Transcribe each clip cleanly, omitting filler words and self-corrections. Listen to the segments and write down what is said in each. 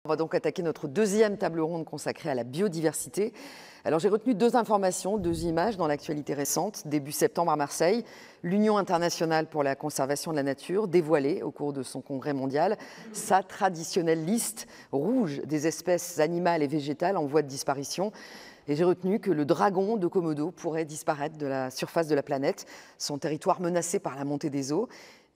On va donc attaquer notre deuxième table ronde consacrée à la biodiversité. Alors j'ai retenu deux informations, deux images dans l'actualité récente. Début septembre à Marseille, l'Union internationale pour la conservation de la nature dévoilait au cours de son congrès mondial sa traditionnelle liste rouge des espèces animales et végétales en voie de disparition. Et j'ai retenu que le dragon de Komodo pourrait disparaître de la surface de la planète, son territoire menacé par la montée des eaux.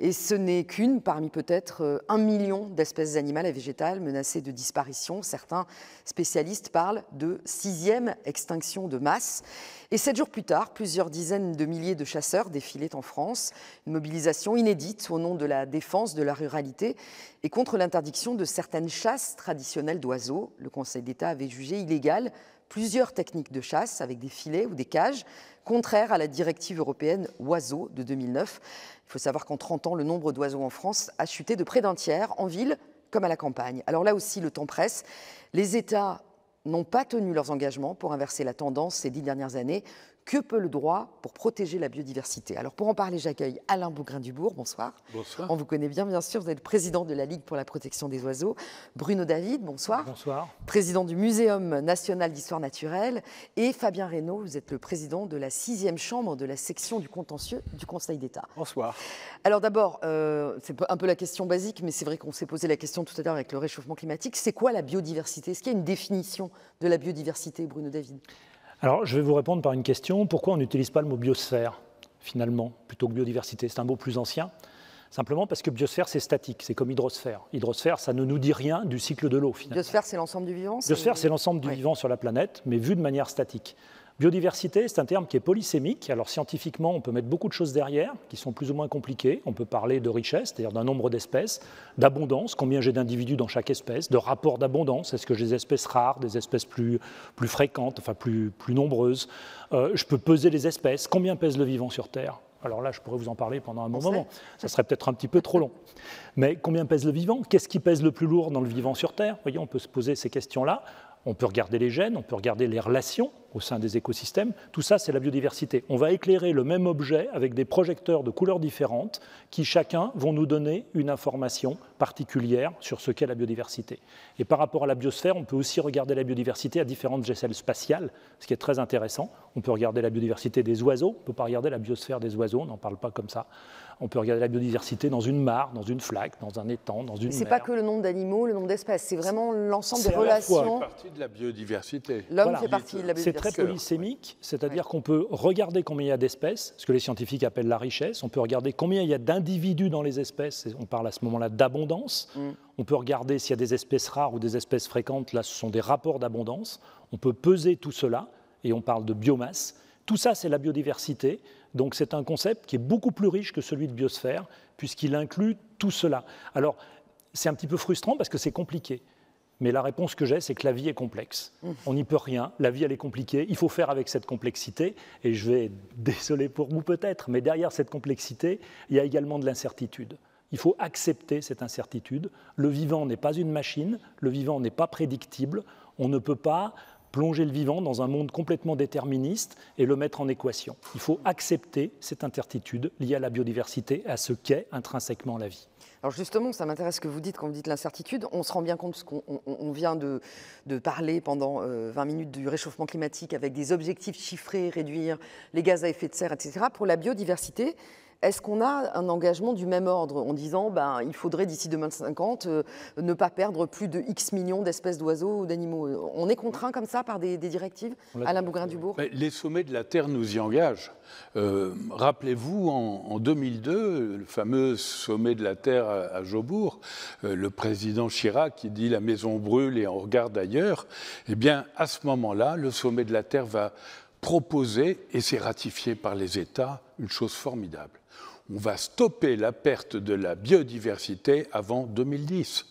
Et ce n'est qu'une parmi peut-être 1 million d'espèces animales et végétales menacées de disparition. Certains spécialistes parlent de 6e extinction de masse. Et 7 jours plus tard, plusieurs dizaines de milliers de chasseurs défilaient en France. Une mobilisation inédite au nom de la défense de la ruralité et contre l'interdiction de certaines chasses traditionnelles d'oiseaux. Le Conseil d'État avait jugé illégales plusieurs techniques de chasse avec des filets ou des cages, contraires à la directive européenne Oiseaux de 2009. Il faut savoir qu'en 30 ans, le nombre d'oiseaux en France a chuté de près d'un tiers, en ville comme à la campagne. Alors là aussi, le temps presse. Les États n'ont pas tenu leurs engagements pour inverser la tendance ces 10 dernières années. Que peut le droit pour protéger la biodiversité? Alors pour en parler, j'accueille Alain Bougrain-Dubourg. Bonsoir. Bonsoir. On vous connaît bien sûr. Vous êtes président de la Ligue pour la protection des oiseaux. Bruno David, bonsoir. Bonsoir. Président du Muséum national d'histoire naturelle. Et Fabien Reynaud, vous êtes le président de la 6e chambre de la section du contentieux du Conseil d'État. Bonsoir. Alors d'abord, c'est un peu la question basique, mais c'est vrai qu'on s'est posé la question tout à l'heure avec le réchauffement climatique. C'est quoi la biodiversité? Est-ce qu'il y a une définition de la biodiversité, Bruno David? Alors, je vais vous répondre par une question. Pourquoi on n'utilise pas le mot biosphère, finalement, plutôt que biodiversité? C'est un mot plus ancien. Simplement parce que biosphère, c'est statique, c'est comme hydrosphère. Hydrosphère, ça ne nous dit rien du cycle de l'eau, finalement. Biosphère, c'est l'ensemble du vivant? Biosphère, c'est l'ensemble du vivant sur la planète, mais vu de manière statique. Biodiversité, c'est un terme qui est polysémique. Alors scientifiquement, on peut mettre beaucoup de choses derrière, qui sont plus ou moins compliquées. On peut parler de richesse, c'est-à-dire d'un nombre d'espèces, d'abondance, combien j'ai d'individus dans chaque espèce, de rapport d'abondance, est-ce que j'ai des espèces rares, des espèces plus fréquentes, enfin plus nombreuses. Je peux peser les espèces, combien pèse le vivant sur Terre? Alors là, je pourrais vous en parler pendant un bon moment. Ça serait peut-être un petit peu trop long. Mais combien pèse le vivant? Qu'est-ce qui pèse le plus lourd dans le vivant sur Terre? Vous voyez, on peut se poser ces questions-là. On peut regarder les gènes, on peut regarder les relations au sein des écosystèmes. Tout ça, c'est la biodiversité. On va éclairer le même objet avec des projecteurs de couleurs différentes qui, chacun, vont nous donner une information particulière sur ce qu'est la biodiversité. Et par rapport à la biosphère, on peut aussi regarder la biodiversité à différentes échelles spatiales, ce qui est très intéressant. On peut regarder la biodiversité des oiseaux, on ne peut pas regarder la biosphère des oiseaux, on n'en parle pas comme ça. On peut regarder la biodiversité dans une mare, dans une flaque, dans un étang, dans une mer. C'est pas que le nombre d'animaux, le nombre d'espèces, c'est vraiment l'ensemble des relations. C'est partie de la biodiversité. L'homme fait partie de la biodiversité. C'est très polysémique, c'est-à-dire qu'on peut regarder combien il y a d'espèces, ce que les scientifiques appellent la richesse. On peut regarder combien il y a d'individus dans les espèces. On parle à ce moment-là d'abondance. On peut regarder s'il y a des espèces rares ou des espèces fréquentes. Là, ce sont des rapports d'abondance. On peut peser tout cela et on parle de biomasse. Tout ça, c'est la biodiversité. Donc c'est un concept qui est beaucoup plus riche que celui de biosphère, puisqu'il inclut tout cela. Alors, c'est un petit peu frustrant parce que c'est compliqué. Mais la réponse que j'ai, c'est que la vie est complexe. On n'y peut rien, la vie, elle est compliquée. Il faut faire avec cette complexité. Et je vais, désolé pour vous peut-être, mais derrière cette complexité, il y a également de l'incertitude. Il faut accepter cette incertitude. Le vivant n'est pas une machine, le vivant n'est pas prédictible. On ne peut pas plonger le vivant dans un monde complètement déterministe et le mettre en équation. Il faut accepter cette incertitude liée à la biodiversité, à ce qu'est intrinsèquement la vie. Alors justement, ça m'intéresse ce que vous dites quand vous dites l'incertitude. On se rend bien compte qu'on vient de parler pendant 20 minutes du réchauffement climatique avec des objectifs chiffrés, réduire les gaz à effet de serre, etc. Pour la biodiversité, est-ce qu'on a un engagement du même ordre en disant il faudrait d'ici 2050 ne pas perdre plus de X millions d'espèces d'oiseaux ou d'animaux? On est contraint comme ça par des directives? Alain Bougrain-Dubourg. Les sommets de la Terre nous y engagent. Rappelez-vous, en 2002, le fameux sommet de la Terre à Jobourg, le président Chirac qui dit « la maison brûle et on regarde ailleurs », eh bien, à ce moment-là, le sommet de la Terre va proposer, et c'est ratifié par les États, une chose formidable. On va stopper la perte de la biodiversité avant 2010.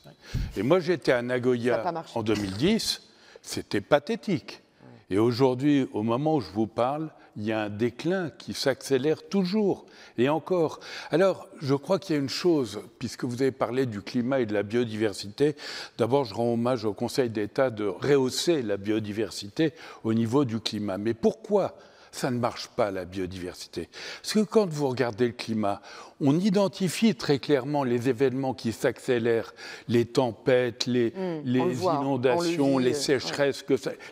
Et moi, j'étais à Nagoya en 2010, c'était pathétique. Et aujourd'hui, au moment où je vous parle, il y a un déclin qui s'accélère toujours, et encore. Alors, je crois qu'il y a une chose, puisque vous avez parlé du climat et de la biodiversité, d'abord, je rends hommage au Conseil d'État de rehausser la biodiversité au niveau du climat. Mais pourquoi Ça ne marche pas, la biodiversité. Parce que quand vous regardez le climat, on identifie très clairement les événements qui s'accélèrent, les tempêtes, les inondations, les sécheresses,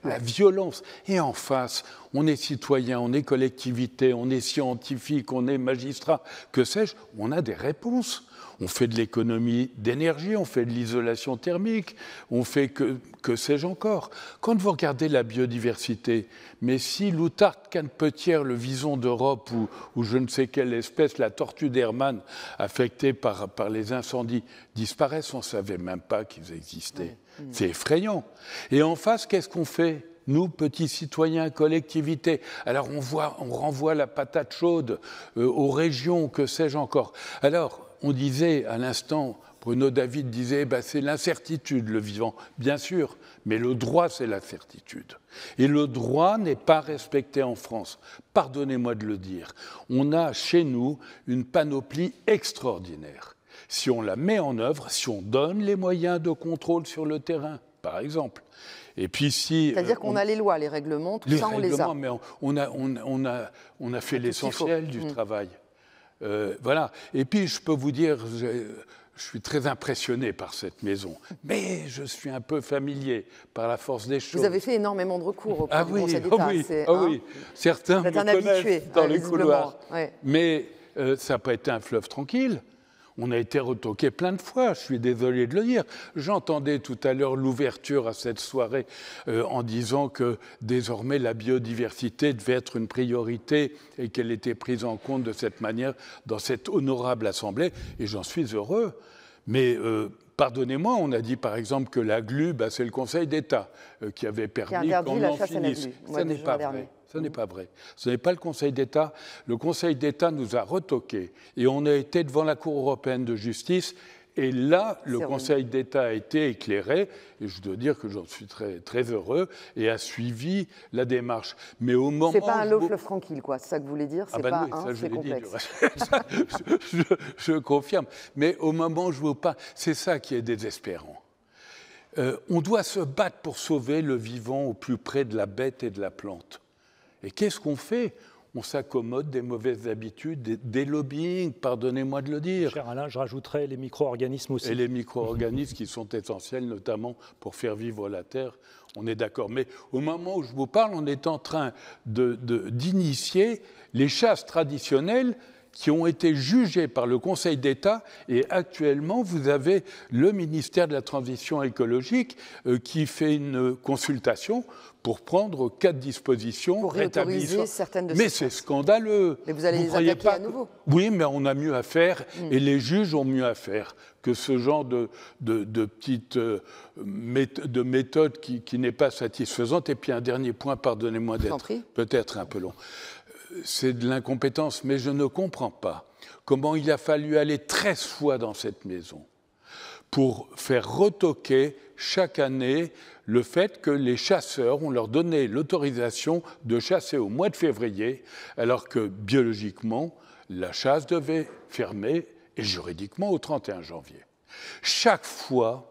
la violence. Et en face, on est citoyen, on est collectivité, on est scientifique, on est magistrat, que sais-je, on a des réponses. On fait de l'économie d'énergie, on fait de l'isolation thermique, on fait que sais-je encore. Quand vous regardez la biodiversité, mais si l'outarde canepetière, le vison d'Europe ou je ne sais quelle espèce, la tortue d'Hermann, affectée par les incendies, disparaissent, on ne savait même pas qu'ils existaient. C'est effrayant. Et en face, qu'est-ce qu'on fait ? Nous, petits citoyens, collectivités, alors on renvoie la patate chaude aux régions, que sais-je encore. Alors, on disait à l'instant, Bruno David disait, c'est l'incertitude, le vivant. Bien sûr, mais le droit, c'est la certitude. Et le droit n'est pas respecté en France. Pardonnez-moi de le dire. On a chez nous une panoplie extraordinaire. Si on la met en œuvre, si on donne les moyens de contrôle sur le terrain, par exemple. Et puis si, c'est-à-dire qu'on a les lois, les règlements, tout ça, on les a. Mais on a fait l'essentiel du travail. Voilà. Et puis, je peux vous dire, je suis très impressionné par cette maison, mais je suis un peu familier par la force des choses. Vous avez fait énormément de recours auprès du Conseil d'État. Oui. Certains me connaissent dans les couloirs. Ouais. Mais ça n'a pas été un fleuve tranquille. On a été retoqué plein de fois, je suis désolé de le dire. J'entendais tout à l'heure l'ouverture à cette soirée en disant que désormais la biodiversité devait être une priorité et qu'elle était prise en compte de cette manière dans cette honorable assemblée, et j'en suis heureux. Mais pardonnez-moi, on a dit par exemple que la glu, c'est le Conseil d'État qui avait permis qu'on en finisse. Ça n'est pas vrai. Ce n'est pas vrai. Ce n'est pas le Conseil d'État. Le Conseil d'État nous a retoqués et on a été devant la Cour européenne de justice. Et là, le Conseil d'État a été éclairé, et je dois dire que j'en suis très, très heureux, et a suivi la démarche. Mais au moment... C'est pas un long fleuve tranquille, quoi. C'est ça que vous voulez dire? C'est pas oui, c'est complexe. Je confirme. Mais au moment où je vous parle, c'est ça qui est désespérant. On doit se battre pour sauver le vivant au plus près de la bête et de la plante. Et qu'est-ce qu'on fait? On s'accommode des mauvaises habitudes, des lobbying, pardonnez-moi de le dire. Cher Alain, je rajouterais les micro-organismes aussi. Et les micro-organismes qui sont essentiels, notamment pour faire vivre la Terre, on est d'accord. Mais au moment où je vous parle, on est en train d'initier les chasses traditionnelles qui ont été jugées par le Conseil d'État, et actuellement, vous avez le ministère de la Transition écologique qui fait une consultation pour prendre 4 dispositions pour réautoriser certaines de ces Mais c'est scandaleux. Mais vous allez les attaquer à nouveau. Oui, mais on a mieux à faire, et les juges ont mieux à faire que ce genre de petite méthode qui n'est pas satisfaisante. Et puis un dernier point, pardonnez-moi d'être peut-être un peu long. C'est de l'incompétence, mais je ne comprends pas comment il a fallu aller 13 fois dans cette maison pour faire retoquer chaque année le fait que les chasseurs, on leur donnait l'autorisation de chasser au mois de février, alors que biologiquement, la chasse devait fermer, et juridiquement au 31 janvier. Chaque fois,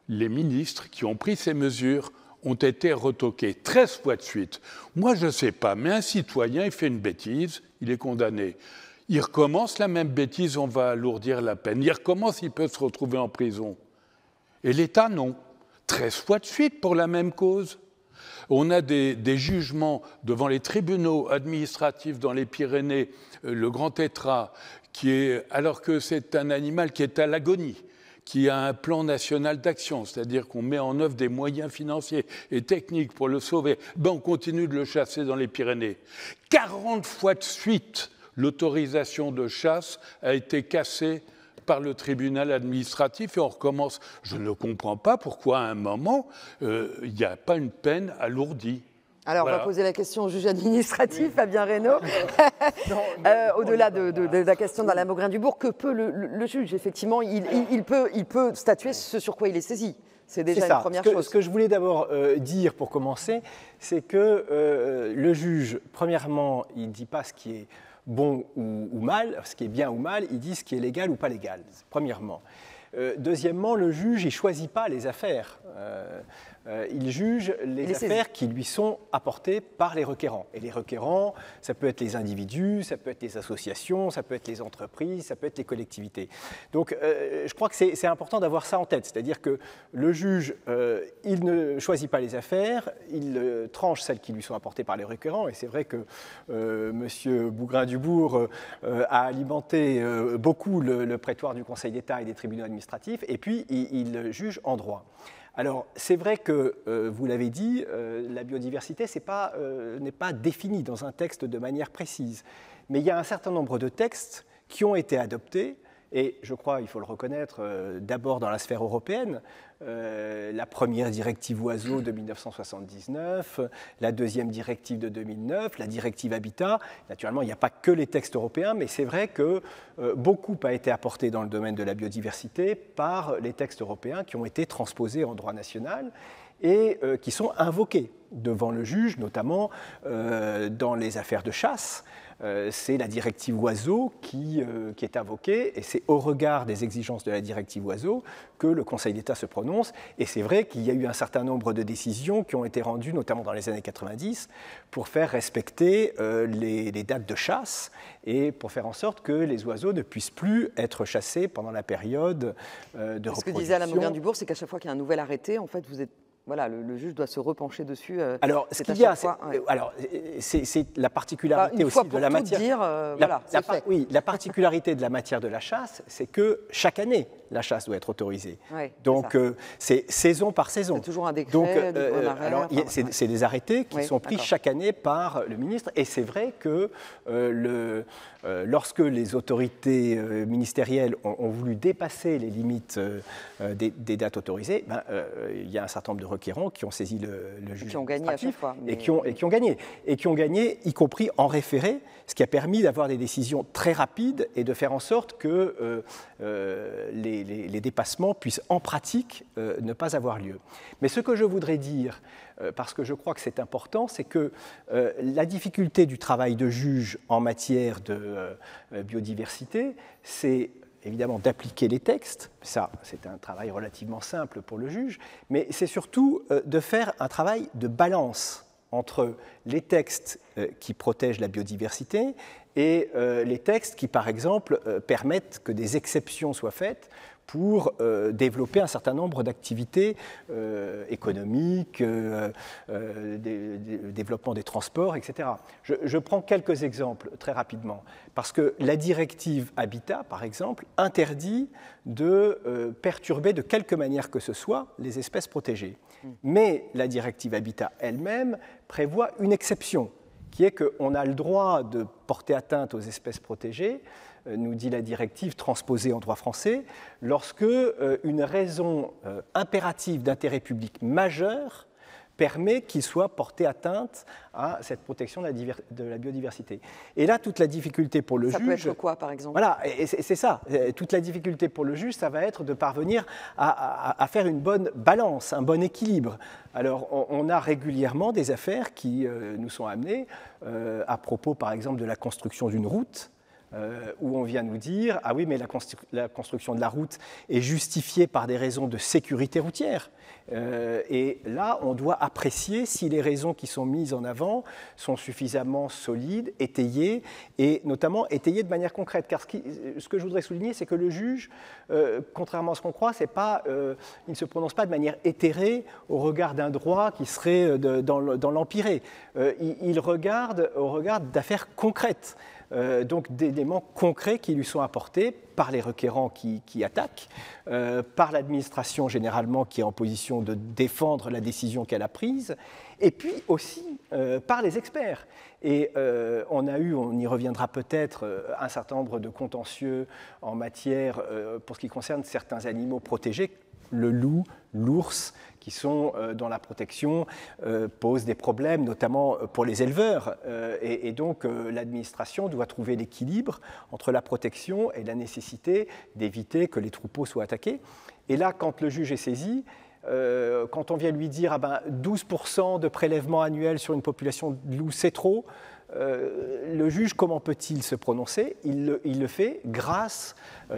les ministres qui ont pris ces mesures ont été retoqués 13 fois de suite. Moi, je ne sais pas, mais un citoyen, il fait une bêtise, il est condamné. Il recommence la même bêtise, on va alourdir la peine. Il recommence, il peut se retrouver en prison. Et l'État, non. 13 fois de suite pour la même cause. On a des jugements devant les tribunaux administratifs dans les Pyrénées, le grand tétras, alors que c'est un animal qui est à l'agonie, qui a un plan national d'action, c'est-à-dire qu'on met en œuvre des moyens financiers et techniques pour le sauver, on continue de le chasser dans les Pyrénées. 40 fois de suite, l'autorisation de chasse a été cassée par le tribunal administratif et on recommence. Je ne comprends pas pourquoi à un moment, il n'y a pas une peine alourdie. Alors, voilà. On va poser la question au juge administratif, Fabien Reynaud. Au-delà de la question d'Alain Baugrain-Dubourg, que peut le juge? Effectivement, il peut statuer ce sur quoi il est saisi. C'est déjà une première chose. Ce que je voulais d'abord dire pour commencer, c'est que le juge, premièrement, il ne dit pas ce qui est bon ou mal, ce qui est bien ou mal, il dit ce qui est légal ou pas légal, premièrement. Deuxièmement, le juge, il ne choisit pas les affaires. Il juge les affaires qui lui sont apportées par les requérants. Et les requérants, ça peut être les individus, ça peut être les associations, ça peut être les entreprises, ça peut être les collectivités. Donc je crois que c'est important d'avoir ça en tête, c'est-à-dire que le juge, il ne choisit pas les affaires, il tranche celles qui lui sont apportées par les requérants. Et c'est vrai que M. Bougrain-Dubourg a alimenté beaucoup le prétoire du Conseil d'État et des tribunaux administratifs, et puis il juge en droit. Alors, c'est vrai que, vous l'avez dit, la biodiversité n'est pas définie dans un texte de manière précise. Mais il y a un certain nombre de textes qui ont été adoptés, et je crois, il faut le reconnaître, d'abord dans la sphère européenne, la première directive oiseaux de 1979, la deuxième directive de 2009, la directive Habitat. Naturellement, il n'y a pas que les textes européens, mais c'est vrai que beaucoup a été apporté dans le domaine de la biodiversité par les textes européens qui ont été transposés en droit national et qui sont invoqués devant le juge, notamment dans les affaires de chasse. C'est la directive oiseaux qui est invoquée, et c'est au regard des exigences de la directive oiseaux que le Conseil d'État se prononce. Et c'est vrai qu'il y a eu un certain nombre de décisions qui ont été rendues, notamment dans les années 90, pour faire respecter les dates de chasse et pour faire en sorte que les oiseaux ne puissent plus être chassés pendant la période de reproduction. Ce que disait Alain Bougrain-Dubourg, c'est qu'à chaque fois qu'il y a un nouvel arrêté, en fait, voilà, le juge doit se repencher dessus. Alors, ce qu'il y a, c'est la particularité aussi de la matière. La particularité de la matière de la chasse, c'est que chaque année, la chasse doit être autorisée. Ouais, donc, c'est saison par saison. C'est toujours un décret. Donc, c'est des arrêtés qui sont pris chaque année par le ministre. Et c'est vrai que lorsque les autorités ministérielles ont voulu dépasser les limites des dates autorisées, il y a un certain nombre de requérants qui ont saisi le juge qui ont gagné à chaque fois, et qui ont gagné, y compris en référé, ce qui a permis d'avoir des décisions très rapides et de faire en sorte que les dépassements puissent en pratique ne pas avoir lieu. Mais ce que je voudrais dire, parce que je crois que c'est important, c'est que la difficulté du travail de juge en matière de biodiversité, c'est évidemment d'appliquer les textes, ça c'est un travail relativement simple pour le juge, mais c'est surtout de faire un travail de balance entre les textes qui protègent la biodiversité et les textes qui, par exemple, permettent que des exceptions soient faites pour développer un certain nombre d'activités économiques, développement des transports, etc. Je prends quelques exemples très rapidement, parce que la directive Habitat, par exemple, interdit de perturber de quelque manière que ce soit les espèces protégées. Mais la directive Habitat elle-même prévoit une exception, qui est qu'on a le droit de porter atteinte aux espèces protégées, nous dit la directive transposée en droit français, lorsque une raison impérative d'intérêt public majeur permet qu'il soit porté atteinte à cette protection de la biodiversité. Et là, toute la difficulté pour le juge... Ça peut être quoi, par exemple? Voilà, c'est ça. Toute la difficulté pour le juge, ça va être de parvenir à faire une bonne balance, un bon équilibre. Alors, on a régulièrement des affaires qui nous sont amenées à propos, par exemple, de la construction d'une route, où on vient nous dire « Ah oui, mais la construction de la route est justifiée par des raisons de sécurité routière. » Et là, on doit apprécier si les raisons qui sont mises en avant sont suffisamment solides, étayées, et notamment étayées de manière concrète. Car ce que je voudrais souligner, c'est que le juge, contrairement à ce qu'on croit, il ne se prononce pas de manière éthérée au regard d'un droit qui serait dans l'empiré. Il regarde au regard d'affaires concrètes. Donc d'éléments concrets qui lui sont apportés par les requérants qui attaquent, par l'administration généralement qui est en position de défendre la décision qu'elle a prise, et puis aussi par les experts. Et on y reviendra peut-être, un certain nombre de contentieux en matière, pour ce qui concerne certains animaux protégés, le loup, l'ours, qui sont dans la protection, posent des problèmes, notamment pour les éleveurs. Et donc, l'administration doit trouver l'équilibre entre la protection et la nécessité d'éviter que les troupeaux soient attaqués. Et là, quand le juge est saisi, quand on vient lui dire 12% de prélèvement annuel sur une population de loups, c'est trop, le juge, comment peut-il se prononcer? Il le fait grâce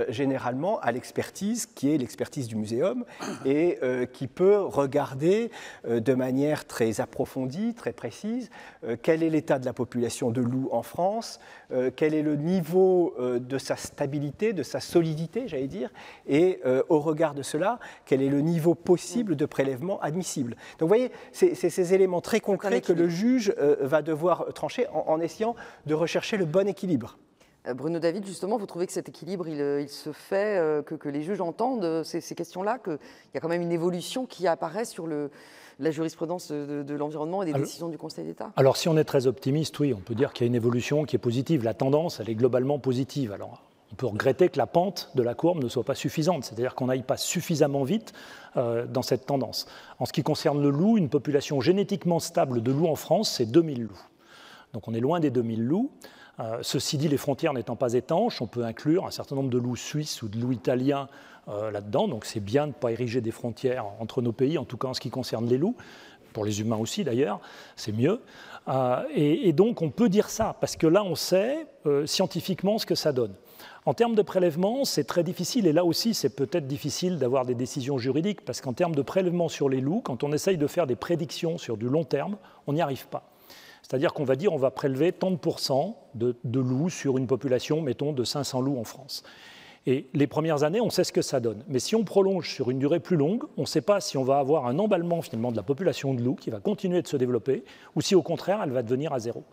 généralement à l'expertise qui est l'expertise du muséum et qui peut regarder de manière très approfondie, très précise, quel est l'état de la population de loups en France, quel est le niveau de sa stabilité, de sa solidité, j'allais dire, et au regard de cela, quel est le niveau possible de prélèvement admissible. Donc vous voyez, c'est ces éléments très concrets que le juge va devoir trancher en essayant de rechercher le bon équilibre. Bruno David, justement, vous trouvez que cet équilibre, il se fait, que les juges entendent ces questions-là, qu'il y a quand même une évolution qui apparaît sur la jurisprudence de l'environnement et des décisions du Conseil d'État? Alors, si on est très optimiste, oui, on peut dire qu'il y a une évolution qui est positive. La tendance, elle est globalement positive. Alors, on peut regretter que la pente de la courbe ne soit pas suffisante, c'est-à-dire qu'on n'aille pas suffisamment vite dans cette tendance. En ce qui concerne le loup, une population génétiquement stable de loups en France, c'est 2000 loups. Donc, on est loin des 2000 loups. Ceci dit, les frontières n'étant pas étanches, on peut inclure un certain nombre de loups suisses ou de loups italiens là-dedans. Donc c'est bien de ne pas ériger des frontières entre nos pays, en tout cas en ce qui concerne les loups. Pour les humains aussi d'ailleurs, c'est mieux. Et donc on peut dire ça, parce que là on sait scientifiquement ce que ça donne. En termes de prélèvement, c'est très difficile, et là aussi c'est peut-être difficile d'avoir des décisions juridiques, parce qu'en termes de prélèvement sur les loups, quand on essaye de faire des prédictions sur du long terme, on n'y arrive pas. C'est-à-dire qu'on va dire on va prélever tant de pourcents de loups sur une population, mettons, de 500 loups en France. Et les premières années, on sait ce que ça donne. Mais si on prolonge sur une durée plus longue, on ne sait pas si on va avoir un emballement finalement de la population de loups qui va continuer de se développer, ou si au contraire, elle va devenir à zéro.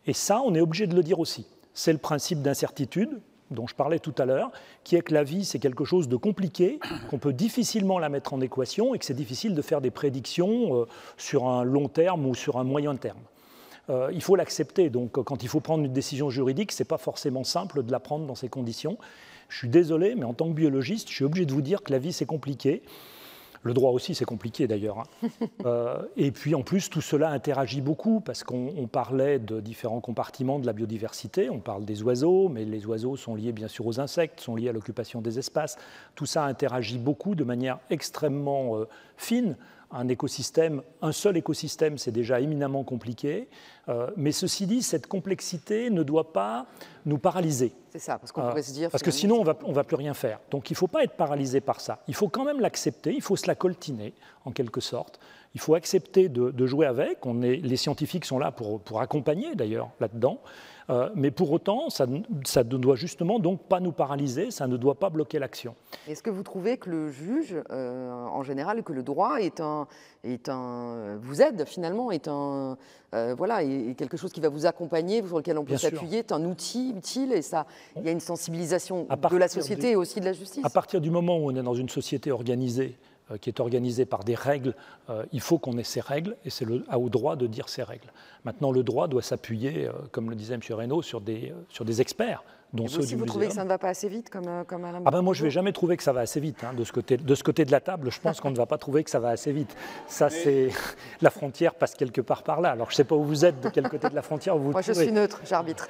Et ça, on est obligé de le dire aussi. C'est le principe d'incertitude dont je parlais tout à l'heure, qui est que la vie, c'est quelque chose de compliqué, qu'on peut difficilement la mettre en équation et que c'est difficile de faire des prédictions sur un long terme ou sur un moyen terme. Il faut l'accepter. Donc, quand il faut prendre une décision juridique, ce n'est pas forcément simple de la prendre dans ces conditions. Je suis désolé, mais en tant que biologiste, je suis obligé de vous dire que la vie, c'est compliqué. Le droit aussi, c'est compliqué d'ailleurs. Et puis, en plus, tout cela interagit beaucoup, parce qu'on parlait de différents compartiments de la biodiversité. On parle des oiseaux, mais les oiseaux sont liés bien sûr aux insectes, sont liés à l'occupation des espaces. Tout ça interagit beaucoup de manière extrêmement fine. Un écosystème, un seul écosystème, c'est déjà éminemment compliqué. Mais ceci dit, cette complexité ne doit pas nous paralyser. C'est ça, parce qu'on pourrait se dire... Parce que sinon, on ne va plus rien faire. Donc il ne faut pas être paralysé par ça. Il faut quand même l'accepter, il faut se la coltiner, en quelque sorte. Il faut accepter de jouer avec. Les scientifiques sont là pour accompagner, d'ailleurs, là-dedans. Mais pour autant, ça ne doit justement donc pas nous paralyser, ça ne doit pas bloquer l'action. Est-ce que vous trouvez que le juge, en général, que le droit vous aide finalement, est quelque chose qui va vous accompagner, sur lequel on peut s'appuyer, est un outil utile, et ça, il y a une sensibilisation de la société et aussi de la justice? À partir du moment où on est dans une société organisée, qui est organisée par des règles, il faut qu'on ait ces règles, et c'est au droit de dire ces règles. Maintenant, le droit doit s'appuyer, comme le disait M. Reynaud, sur des experts, dont ceux du muséum. Vous trouvez que ça ne va pas assez vite, comme Alain? Moi, je ne vais jamais trouver que ça va assez vite. Hein. De ce côté de la table, je pense qu'on ne va pas trouver que ça va assez vite. Ça, c'est... La frontière passe quelque part par là. Alors, je ne sais pas où vous êtes, de quel côté de la frontière vous Moi, je suis neutre, j'arbitre.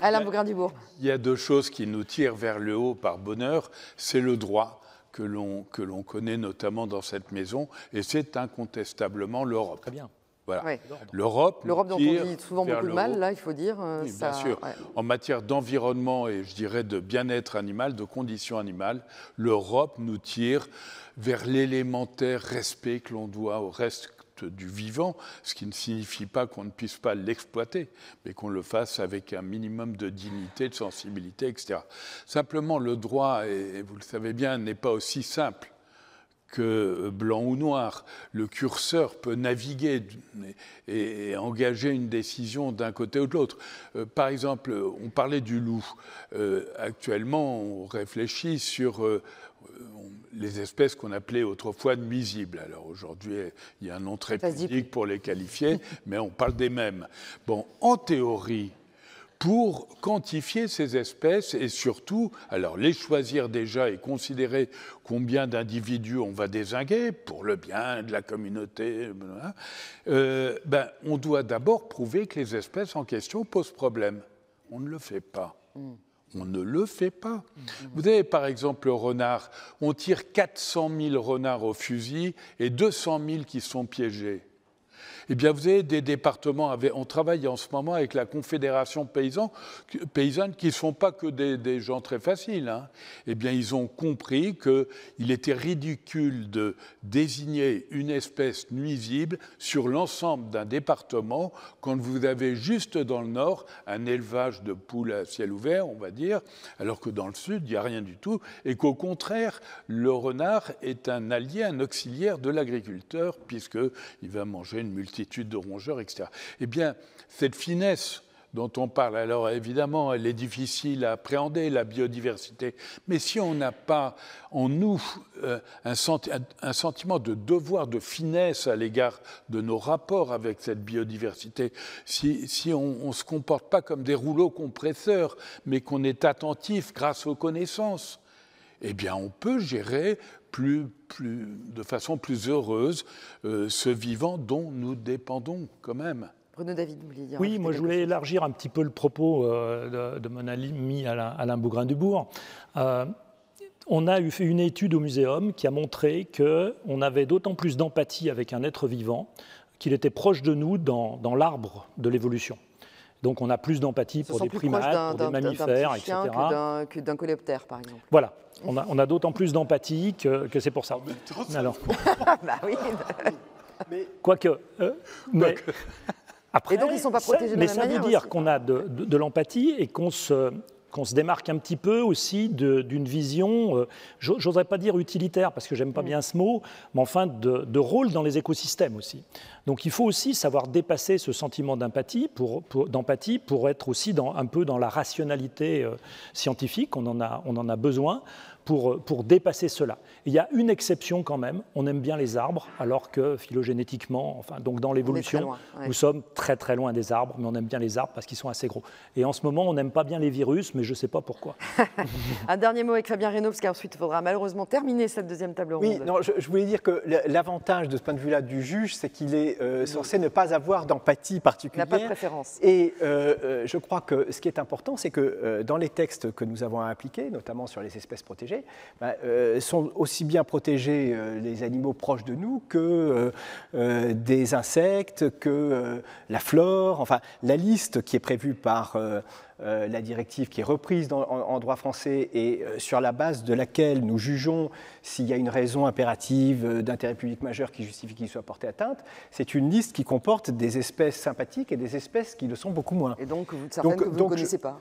Alain Bougrain-Dubourg. Il y a deux choses qui nous tirent vers le haut par bonheur. C'est le droit que l'on connaît notamment dans cette maison, et c'est incontestablement l'Europe. Très bien. Voilà. Ouais. L'Europe dont on dit souvent beaucoup de mal, là, il faut dire. Oui, bien sûr. Ouais. En matière d'environnement et je dirais de bien-être animal, de conditions animales, l'Europe nous tire vers l'élémentaire respect que l'on doit au reste du vivant, ce qui ne signifie pas qu'on ne puisse pas l'exploiter, mais qu'on le fasse avec un minimum de dignité, de sensibilité, etc. Simplement, le droit, et vous le savez bien, n'est pas aussi simple que blanc ou noir. Le curseur peut naviguer et engager une décision d'un côté ou de l'autre. Par exemple, on parlait du loup. Actuellement, on réfléchit sur les espèces qu'on appelait autrefois nuisibles. Alors aujourd'hui, il y a un nom très pudique pour les qualifier, mais on parle des mêmes. Bon, en théorie, pour quantifier ces espèces et surtout, alors les choisir déjà et considérer combien d'individus on va dézinguer pour le bien de la communauté, on doit d'abord prouver que les espèces en question posent problème. On ne le fait pas. On ne le fait pas. Vous avez par exemple le renard. On tire 400 000 renards au fusil et 200 000 qui sont piégés. Eh bien, vous avez des départements, on travaille en ce moment avec la Confédération paysanne qui ne sont pas que des gens très faciles. Hein. Eh bien, ils ont compris qu'il était ridicule de désigner une espèce nuisible sur l'ensemble d'un département quand vous avez juste dans le nord un élevage de poules à ciel ouvert, on va dire, alors que dans le sud, il n'y a rien du tout, et qu'au contraire, le renard est un allié, un auxiliaire de l'agriculteur, puisqu'il va manger une multitude de rongeurs, etc. Eh bien, cette finesse dont on parle, alors évidemment, elle est difficile à appréhender, la biodiversité, mais si on n'a pas en nous un sentiment de devoir, de finesse à l'égard de nos rapports avec cette biodiversité, si on ne se comporte pas comme des rouleaux compresseurs, mais qu'on est attentif grâce aux connaissances, eh bien, on peut gérer de façon plus heureuse ce vivant dont nous dépendons quand même. Bruno David, vous vouliez dire? Oui, moi je voulais élargir un petit peu le propos de mon ami Alain Bougrain-Dubourg. On a fait une étude au Muséum qui a montré qu'on avait d'autant plus d'empathie avec un être vivant qu'il était proche de nous dans l'arbre de l'évolution. Donc on a plus d'empathie pour des primates, pour des mammifères, etc. Que d'un coléoptère, par exemple. Voilà, on a d'autant plus d'empathie que c'est pour ça. Alors, bah oui. Quoique. Après, et donc ils ne sont pas protégés de la même manière. Mais ça veut dire qu'on a de l'empathie et qu'on se démarque un petit peu aussi d'une vision, j'oserais pas dire utilitaire parce que j'aime pas bien ce mot, mais enfin de rôle dans les écosystèmes aussi. Donc il faut aussi savoir dépasser ce sentiment d'empathie pour être aussi un peu dans la rationalité scientifique, on en a besoin pour dépasser cela. Il y a une exception quand même, on aime bien les arbres, alors que phylogénétiquement, donc dans l'évolution, nous sommes très très loin des arbres, mais on aime bien les arbres parce qu'ils sont assez gros. Et en ce moment, on n'aime pas bien les virus, mais je ne sais pas pourquoi. Un dernier mot avec Fabien Reynaud, parce qu'ensuite il faudra malheureusement terminer cette deuxième table ronde. Oui, non, je voulais dire que l'avantage de ce point de vue-là du juge, c'est qu'il est censé ne pas avoir d'empathie particulière. Il n'a pas de préférence. Et je crois que ce qui est important, c'est que dans les textes que nous avons à appliquer, notamment sur les espèces protégées, sont aussi bien protégés les animaux proches de nous que des insectes, que la flore, enfin la liste qui est prévue par la directive qui est reprise en droit français et sur la base de laquelle nous jugeons s'il y a une raison impérative d'intérêt public majeur qui justifie qu'il soit porté atteinte, c'est une liste qui comporte des espèces sympathiques et des espèces qui le sont beaucoup moins. Et donc certaines que vous ne connaissez pas.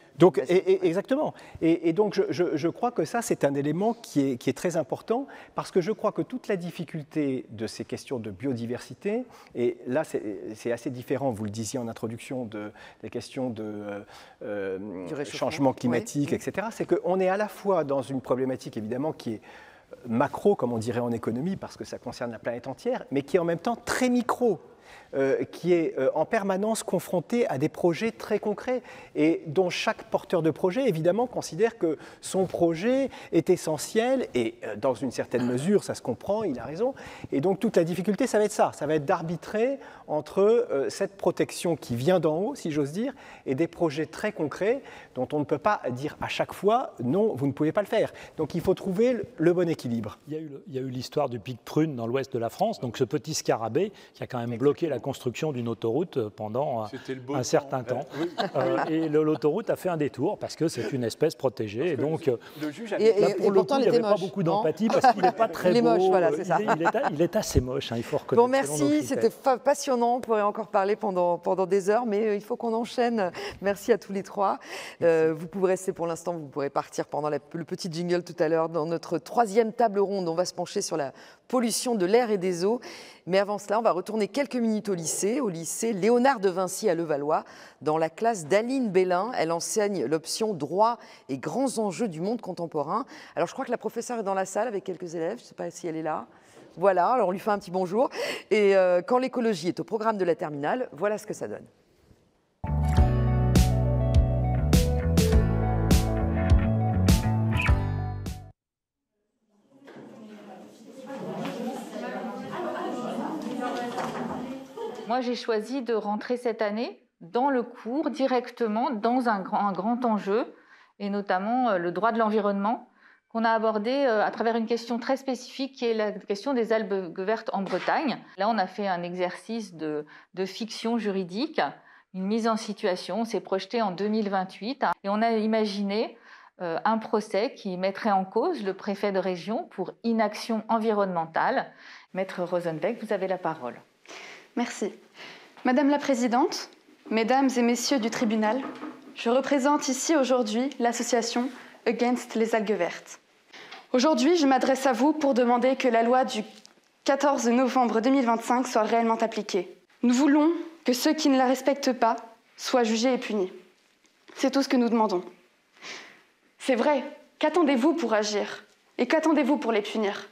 Exactement. Et donc je crois que ça c'est un élément qui est très important parce que je crois que toute la difficulté de ces questions de biodiversité, et là c'est assez différent, vous le disiez en introduction, des questions de changement climatique, oui. Etc., c'est qu'on est à la fois dans une problématique évidemment qui est macro, comme on dirait en économie, parce que ça concerne la planète entière, mais qui est en même temps très micro, qui est en permanence confronté à des projets très concrets et dont chaque porteur de projet, évidemment, considère que son projet est essentiel et dans une certaine mesure, ça se comprend, il a raison. Et donc toute la difficulté, ça va être d'arbitrer entre cette protection qui vient d'en haut, si j'ose dire, et des projets très concrets dont on ne peut pas dire à chaque fois « non, vous ne pouvez pas le faire ». Donc il faut trouver le bon équilibre. Il y a eu l'histoire du pic Prune dans l'ouest de la France, donc ce petit scarabée qui a quand même bloqué la construction d'une autoroute pendant un certain temps. Oui. Et l'autoroute a fait un détour parce que c'est une espèce protégée. Et donc, le juge a pour le coup, il n'y avait pas beaucoup d'empathie parce qu'il n'est pas très beau. Il est moche, voilà, c'est ça. Il est assez moche, hein, il faut reconnaître. Bon, merci, c'était passionnant. On pourrait encore parler pendant des heures, mais il faut qu'on enchaîne. Merci à tous les trois. Vous pouvez rester pour l'instant, vous pourrez partir pendant le petit jingle tout à l'heure. Dans notre troisième table ronde, on va se pencher sur la pollution de l'air et des eaux. Mais avant cela, on va retourner quelques minutes au lycée Léonard de Vinci à Levallois, dans la classe d'Aline Bellin. Elle enseigne l'option droit et grands enjeux du monde contemporain. Alors, je crois que la professeure est dans la salle avec quelques élèves. Je ne sais pas si elle est là. Voilà, alors on lui fait un petit bonjour. Et quand l'écologie est au programme de la terminale, voilà ce que ça donne. Moi, j'ai choisi de rentrer cette année dans le cours directement dans un grand enjeu, et notamment le droit de l'environnement, qu'on a abordé à travers une question très spécifique qui est la question des algues vertes en Bretagne. Là, on a fait un exercice de fiction juridique, une mise en situation. On s'est projeté en 2028 et on a imaginé un procès qui mettrait en cause le préfet de région pour inaction environnementale. Maître Rosenbeck, vous avez la parole. Merci. Madame la Présidente, Mesdames et Messieurs du tribunal, je représente ici aujourd'hui l'association Against les algues vertes. Aujourd'hui, je m'adresse à vous pour demander que la loi du 14 novembre 2025 soit réellement appliquée. Nous voulons que ceux qui ne la respectent pas soient jugés et punis. C'est tout ce que nous demandons. C'est vrai, qu'attendez-vous pour agir? Et qu'attendez-vous pour les punir?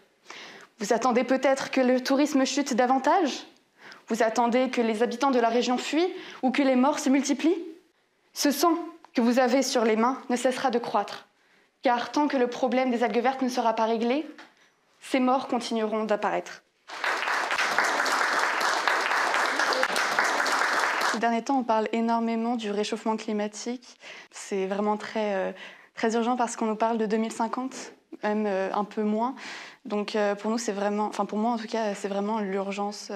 Vous attendez peut-être que le tourisme chute davantage? Vous attendez que les habitants de la région fuient ou que les morts se multiplient? Ce sang que vous avez sur les mains ne cessera de croître. Car tant que le problème des algues vertes ne sera pas réglé, ces morts continueront d'apparaître. Ces derniers temps, on parle énormément du réchauffement climatique. C'est vraiment très urgent parce qu'on nous parle de 2050, même un peu moins. Donc pour nous, c'est vraiment, enfin pour moi en tout cas, c'est vraiment l'urgence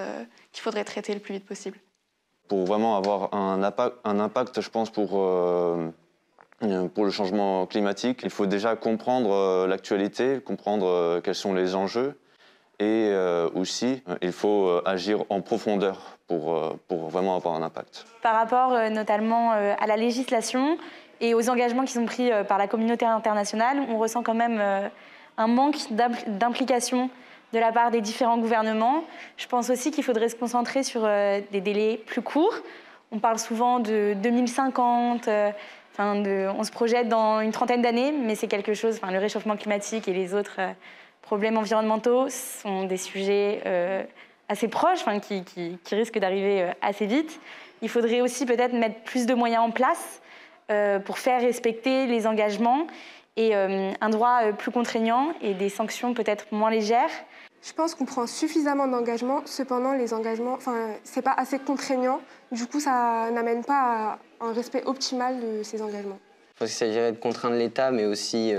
qu'il faudrait traiter le plus vite possible. Pour vraiment avoir un impact, je pense, pour le changement climatique, il faut déjà comprendre l'actualité, comprendre quels sont les enjeux et aussi il faut agir en profondeur pour vraiment avoir un impact. Par rapport notamment à la législation et aux engagements qui sont pris par la communauté internationale, on ressent quand même un manque d'implication de la part des différents gouvernements. Je pense aussi qu'il faudrait se concentrer sur des délais plus courts. On parle souvent de 2050, on se projette dans une trentaine d'années, mais c'est quelque chose, le réchauffement climatique et les autres problèmes environnementaux sont des sujets assez proches, qui risquent d'arriver assez vite. Il faudrait aussi peut-être mettre plus de moyens en place pour faire respecter les engagements et un droit plus contraignant et des sanctions peut-être moins légères. Je pense qu'on prend suffisamment d'engagements, cependant les engagements, c'est pas assez contraignant, du coup ça n'amène pas à un respect optimal de ces engagements. Je pense qu'il s'agirait de contraindre l'État, mais aussi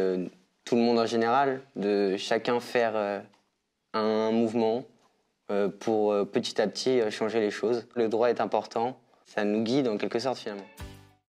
tout le monde en général, de chacun faire un mouvement pour petit à petit changer les choses. Le droit est important, ça nous guide en quelque sorte finalement.